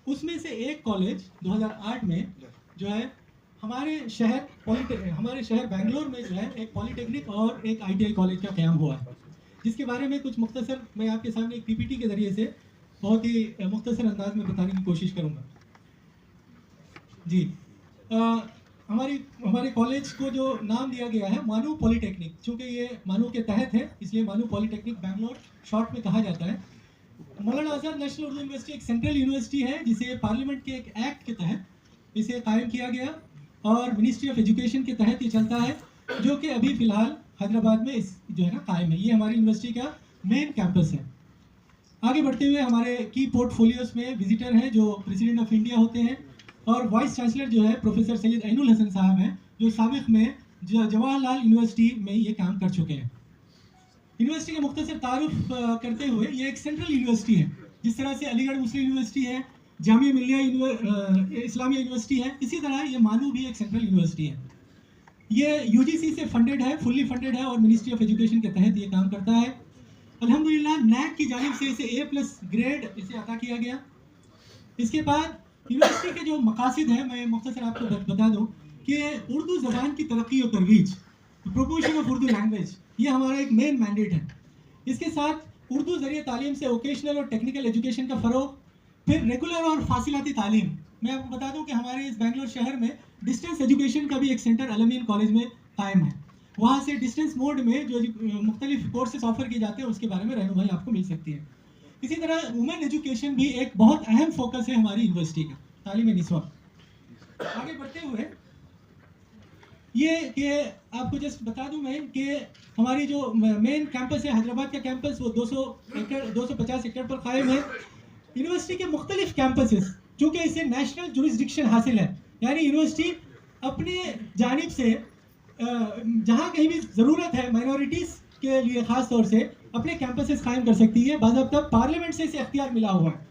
उसमें से एक कॉलेज 2008 में जो है हमारे शहर बेंगलोर में जो है एक पॉलिटेक्निक और एक आईटीआई कॉलेज का क़याम हुआ है, जिसके बारे में कुछ मुख्तसर मैं आपके सामने एक पीपीटी के ज़रिए से बहुत ही मुख्तसर अंदाज में बताने की कोशिश करूँगा। जी, हमारे कॉलेज को जो नाम दिया गया है मानू पॉलिटेक्निक, चूँकि ये मानू के तहत है इसलिए मानू पॉलिटेक्निक बेंगलोर शॉर्ट में कहा जाता है। मौलाना आज़ाद नेशनल उर्दू यूनिवर्सिटी एक सेंट्रल यूनिवर्सिटी है जिसे पार्लियामेंट के एक एक्ट के तहत इसे कायम किया गया और मिनिस्ट्री ऑफ एजुकेशन के तहत ये चलता है, जो कि अभी फ़िलहाल हैदराबाद में इस जो है ना कायम है। ये हमारी यूनिवर्सिटी का मेन कैंपस है। आगे बढ़ते हुए हमारे की पोर्टफोलियोज में विजिटर हैं जो प्रेसिडेंट ऑफ इंडिया होते हैं और वाइस चांसलर जो है प्रोफेसर सैयद ऐनुल हसन साहब हैं, जो साबिक़ में जवाहरलाल यूनिवर्सिटी में ये काम कर चुके हैं। यूनिवर्सिटी का मुख्तसर तारुफ करते हुए ये एक सेंट्रल यूनिवर्सिटी है, जिस तरह से अलीगढ़ मुस्लिम यूनिवर्सिटी है, जामिया मिल्लिया इस्लामिया यूनिवर्सिटी है, इसी तरह ये मानू भी एक सेंट्रल यूनिवर्सिटी है। ये यूजीसी से फंडेड है, फुल्ली फंडेड है और मिनिस्ट्री ऑफ एजुकेशन के तहत ये काम करता है। अल्हम्दुलिल्लाह नैक की जानिब से इसे A+ ग्रेड इसे अता किया गया। इसके बाद यूनिवर्सिटी के जो मकासद हैं मैं मुख्तसर आपको बता दूँ कि उर्दू ज़बान की तरक्की और तरवीज, प्रमोशन ऑफ उर्दू लैंग्वेज, ये हमारा एक मेन मैंडेट है। इसके साथ उर्दू ज़रिए तालीम से वोकेशनल और टेक्निकल एजुकेशन का फ़रोग, फिर रेगुलर और फासिलाती तालीम। मैं आपको बता दूं कि हमारे इस बेंगलोर शहर में डिस्टेंस एजुकेशन का भी एक सेंटर अलमीन कॉलेज में कायम है। वहाँ से डिस्टेंस मोड में जो मुख्तलिफ कोर्सेज ऑफर किए जाते हैं उसके बारे में रहनुमाई आपको मिल सकती है। इसी तरह वुमेन एजुकेशन भी एक बहुत अहम फोकस है हमारी यूनिवर्सिटी का, तालीम निस्वा। आगे बढ़ते हुए ये कि आपको जस्ट बता दूं मैं कि हमारी जो मेन कैंपस है हैदराबाद का कैंपस, वो 250 एकड़ पर कायम है। यूनिवर्सिटी के मुख्तलिफ कैंपसेस, चूँकि इसे नेशनल जुरिस्डिक्शन हासिल है, यानी यूनिवर्सिटी अपने जानिब से जहाँ कहीं भी ज़रूरत है माइनॉरिटीज़ के लिए ख़ास तौर से अपने कैंपसेस कायम कर सकती है। बाज़ाब्ता पार्लियामेंट से इसे अख्तियार मिला हुआ है,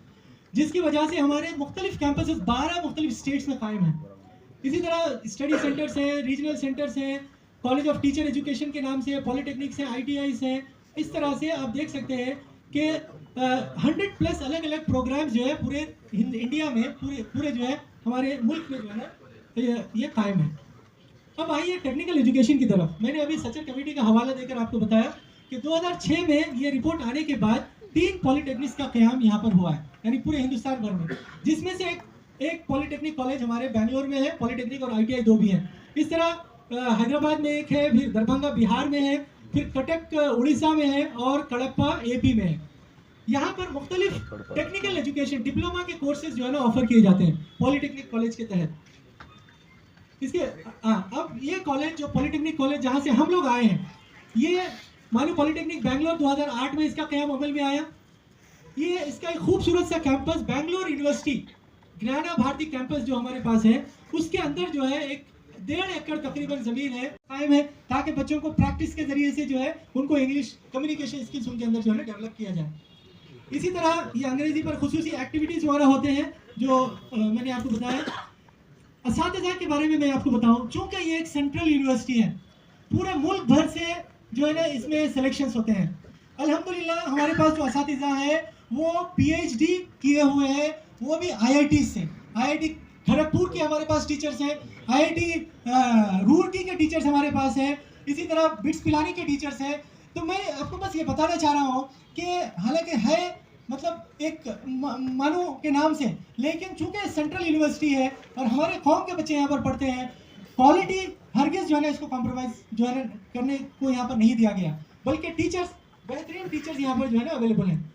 जिसकी वजह से हमारे मुख्तलिफ कैंपसेस 12 मुख्तलिफ स्टेट्स में कायम हैं। इसी तरह स्टडी सेंटर्स हैं, रीजनल सेंटर्स हैं, कॉलेज ऑफ टीचर एजुकेशन के नाम से, पॉलिटेक्निक्स हैं, ITIs हैं। इस तरह से आप देख सकते हैं कि 100+ अलग अलग प्रोग्राम्स जो है पूरे इंडिया में, पूरे जो है हमारे मुल्क में जो है ना ये कायम है। अब आइए टेक्निकल एजुकेशन की तरफ। मैंने अभी सचर कमेटी का हवाला देकर आपको बताया कि 2006 में ये रिपोर्ट आने के बाद 3 पॉलिटेक्निक्स का क़याम यहाँ पर हुआ है, यानी पूरे हिंदुस्तान भर में, जिसमें से एक पॉलिटेक्निक कॉलेज हमारे बेंगलोर में है, पॉलिटेक्निक और ITI 2 भी हैं। इस तरह हैदराबाद में एक है, फिर दरभंगा बिहार में है, फिर कटक उड़ीसा में है और कड़प्पा AP में है। यहाँ पर मुख्तलिफ टेक्निकल एजुकेशन डिप्लोमा के कोर्सेज जो है ना ऑफर किए जाते हैं पॉलिटेक्निक कॉलेज के तहत। इसके अब ये कॉलेज जो पॉलिटेक्निक कॉलेज जहाँ से हम लोग आए हैं, ये मानू पॉलिटेक्निक बेंगलोर 2008 में इसका क़याम अमल में आया। ये इसका एक खूबसूरत सा कैंपस बेंगलोर यूनिवर्सिटी ज्ञाना भारती कैंपस जो हमारे पास है, उसके अंदर जो है एक 1.5 एकड़ तकरीबन ज़मीन है, कायम है, ताकि बच्चों को प्रैक्टिस के ज़रिए से जो है उनको इंग्लिश कम्युनिकेशन स्किल्स उनके अंदर जो है डेवलप किया जाए। इसी तरह ये अंग्रेज़ी पर खुसूसी एक्टिविटीज़ वगैरह होते हैं जो मैंने आपको बताया। असातिज़ा के बारे में मैं आपको बताऊँ, चूँकि ये एक सेंट्रल यूनिवर्सिटी है, पूरे मुल्क भर से जो है ना इसमें सिलेक्शंस होते हैं। अल्हम्दुलिल्लाह हमारे पास जो असातिज़ा है वो PhD किए हुए हैं, वो भी IIT से। IIT खड़गपुर के हमारे पास टीचर्स हैं, IIT रूड़की के टीचर्स हमारे पास हैं, इसी तरह बिट्स पिलानी के टीचर्स हैं। तो मैं आपको बस ये बताना चाह रहा हूँ कि हालांकि है मतलब एक मानू के नाम से, लेकिन चूँकि सेंट्रल यूनिवर्सिटी है और हमारे कौम के बच्चे यहाँ पर पढ़ते हैं, क्वालिटी हरगिज़ जो है ना इसको कॉम्प्रोमाइज़ जो है करने को यहाँ पर नहीं दिया गया, बल्कि टीचर्स, बेहतरीन टीचर्स यहाँ पर जो है ना अवेलेबल हैं।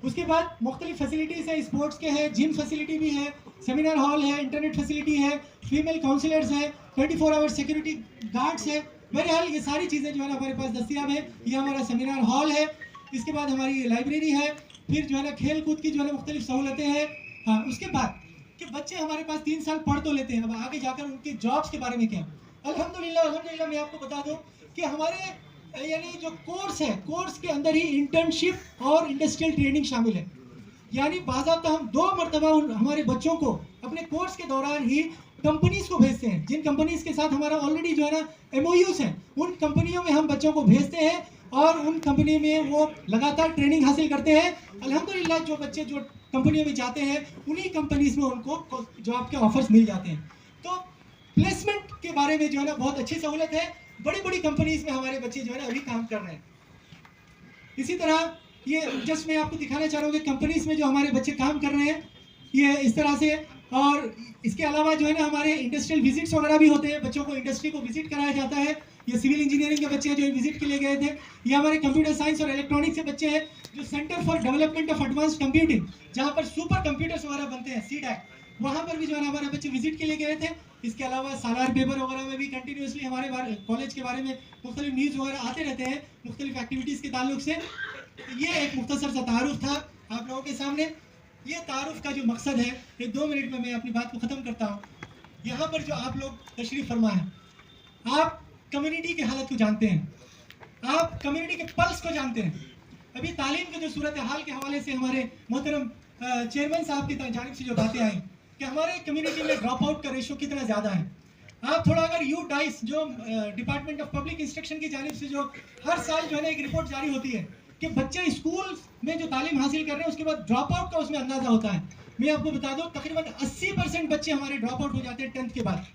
उसके बाद मुख्तलिफ फैसिलिटीज़ है, स्पोर्ट्स के हैं, जिम फैसिलिटी भी है, सेमिनार हॉल है, इंटरनेट फैसिलिटी है, फीमेल काउंसलर्स है, 24 आवर सिक्योरिटी गार्ड्स है। बहरहाल ये सारी चीज़ें जो है ना हमारे पास दस्तियाब है। ये हमारा सेमिनार हॉल है, इसके बाद हमारी लाइब्रेरी है, फिर जो है ना खेल कूद की जो है ना मुख्तलिफ सहूलतें हैं। हाँ, उसके बाद कि बच्चे हमारे पास 3 साल पढ़ तो लेते हैं, अब आगे जाकर उनके जॉब्स के बारे में क्या। अल्हम्दुलिल्लाह मैं आपको बता दूँ कि हमारे यानी जो कोर्स है, कोर्स के अंदर ही इंटर्नशिप और इंडस्ट्रियल ट्रेनिंग शामिल है। यानी बाज़ाब्ता हम 2 मरतबा हमारे बच्चों को अपने कोर्स के दौरान ही कंपनीज को भेजते हैं, जिन कंपनीज के साथ हमारा ऑलरेडी जो है ना MOUs हैं, उन कंपनियों में हम बच्चों को भेजते हैं और उन कंपनी में वो लगातार ट्रेनिंग हासिल करते हैं। अल्हम्दुलिल्लाह जो बच्चे जो कंपनियों में जाते हैं, उन्हीं कंपनीज में उनको जॉब के ऑफर्स मिल जाते हैं। तो प्लेसमेंट के बारे में जो है ना बहुत अच्छी सहूलत है, बड़ी बड़ी कंपनीज में हमारे बच्चे जो है ना अभी काम कर रहे हैं। इसी तरह ये जस्ट मैं आपको दिखाना चाह रहा हूँ कि कंपनीज में जो हमारे बच्चे काम कर रहे हैं ये इस तरह से। और इसके अलावा जो है ना हमारे इंडस्ट्रियल विजिट्स वगैरह भी होते हैं, बच्चों को इंडस्ट्री को विजिट कराया जाता है। ये सिविल इंजीनियरिंग के बच्चे हैं जो विजिट के लिए गए थे। ये हमारे कंप्यूटर साइंस और इलेक्ट्रॉनिक्स के बच्चे हैं जो centre for development of advance computing, जहाँ पर सुपर कंप्यूटर्स वगैरह बनते हैं, सीडैक, वहाँ पर भी जो है ना हमारे बच्चे विजिट के लिए गए थे। इसके अलावा सालार पेपर वगैरह में भी कंटिन्यूसली हमारे कॉलेज के बारे में मुख्तलिफ न्यूज़ वगैरह आते रहते हैं मुख्तलिफ एक्टिविटीज़ के ताल्लुक से। ये एक मुख्तसर सा तारुफ था आप लोगों के सामने। ये तारुफ का जो मकसद है, ये 2 मिनट में मैं अपनी बात को ख़त्म करता हूँ। यहाँ पर जो आप लोग तशरीफ़ फरमा है, आप कम्युनिटी की हालत को जानते हैं, आप कम्युनिटी के पल्स को जानते हैं। अभी तालीम के जो सूरत हाल के हवाले से हमारे मोहतरम चेयरमैन साहब की जानिब से जो बातें आई कि हमारे कम्युनिटी में ड्रॉप आउट का रेशो कितना ज़्यादा है। आप थोड़ा अगर यू डाइस जो डिपार्टमेंट ऑफ पब्लिक इंस्ट्रक्शन की जानिब से जो हर साल जो है ना एक रिपोर्ट जारी होती है कि बच्चे स्कूल में जो तालीम हासिल कर रहे हैं उसके बाद ड्रॉप आउट का उसमें अंदाजा होता है। मैं आपको बता दूं तकरीबन 80% बच्चे हमारे ड्रॉप आउट हो जाते हैं 10th के बाद।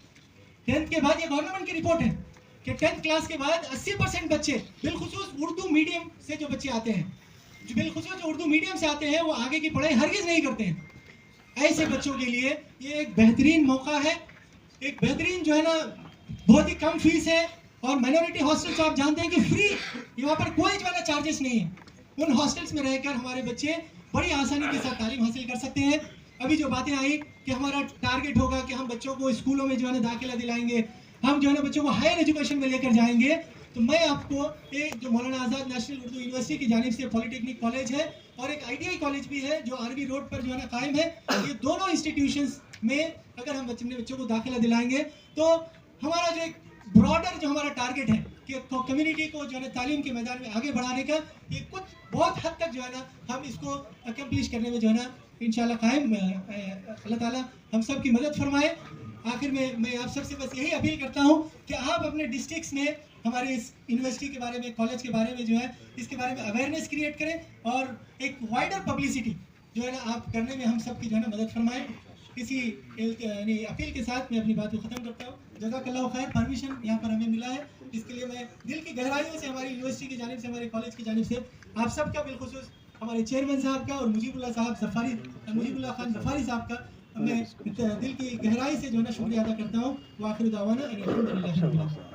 10th के बाद ये गवर्नमेंट की रिपोर्ट है कि 10th क्लास के बाद 80% बच्चे, बिलखुसूस उर्दू मीडियम से जो बच्चे आते हैं, जो बिलखुसूस उर्दू मीडियम से आते हैं, वो आगे की पढ़ाई हरगिज़ नहीं करते हैं। ऐसे बच्चों के लिए ये एक बेहतरीन मौका है, एक बेहतरीन जो है ना बहुत ही कम फीस है। और माइनॉरिटी हॉस्टल तो आप जानते हैं कि फ्री, यहाँ पर कोई जो है ना चार्जेस नहीं है। उन हॉस्टल्स में रहकर हमारे बच्चे बड़ी आसानी के साथ तालीम हासिल कर सकते हैं। अभी जो बातें आई कि हमारा टारगेट होगा कि हम बच्चों को स्कूलों में जो है ना दाखिला दिलाएंगे, हम जो है ना बच्चों को हायर एजुकेशन में लेकर जाएंगे, तो मैं आपको एक जो मौलाना आज़ाद नेशनल उर्दू यूनिवर्सिटी की जानिब से पॉलिटेक्निक कॉलेज है और एक ITI कॉलेज भी है जो आरबी रोड पर जो है ना कायम है, ये दोनों इंस्टीट्यूशंस में अगर हम अपने बच्चों को दाखिला दिलाएंगे तो हमारा जो एक ब्रॉडर जो हमारा टारगेट है कि कम्युनिटी को जो है ना तालीम के मैदान में आगे बढ़ाने का, ये कुछ बहुत हद तक जो है ना हम इसको अकम्प्लिश करने में जो है ना इंशाल्लाह कायम अल्लाह ताला हम सब की मदद फरमाए। आखिर में मैं आप सबसे बस यही अपील करता हूँ कि आप अपने डिस्ट्रिक्ट्स में हमारे इस यूनिवर्सिटी के बारे में, कॉलेज के बारे में जो है इसके बारे में अवेयरनेस क्रिएट करें और एक वाइडर पब्लिसिटी जो है ना आप करने में हम सब की जो है ना मदद फरमाएं। इसी अपील के साथ मैं अपनी बात को ख़त्म करता हूँ। जज़ाकल्लाह खैर, परमिशन यहाँ पर हमें मिला है, इसके लिए मैं दिल की गहराइयों से हमारी यूनिवर्सिटी की जानिब से, हमारे कॉलेज की जानिब से आप सबका, बिलखुसूस हमारे चेयरमैन साहब का और मुजीबुल्लाह खान ज़फ़ारी साहब का मैं दिल की गहराई से जो है ना शुक्रिया अदा करता हूँ। वाखिर दावाना अल्हम्दुलिल्लाह।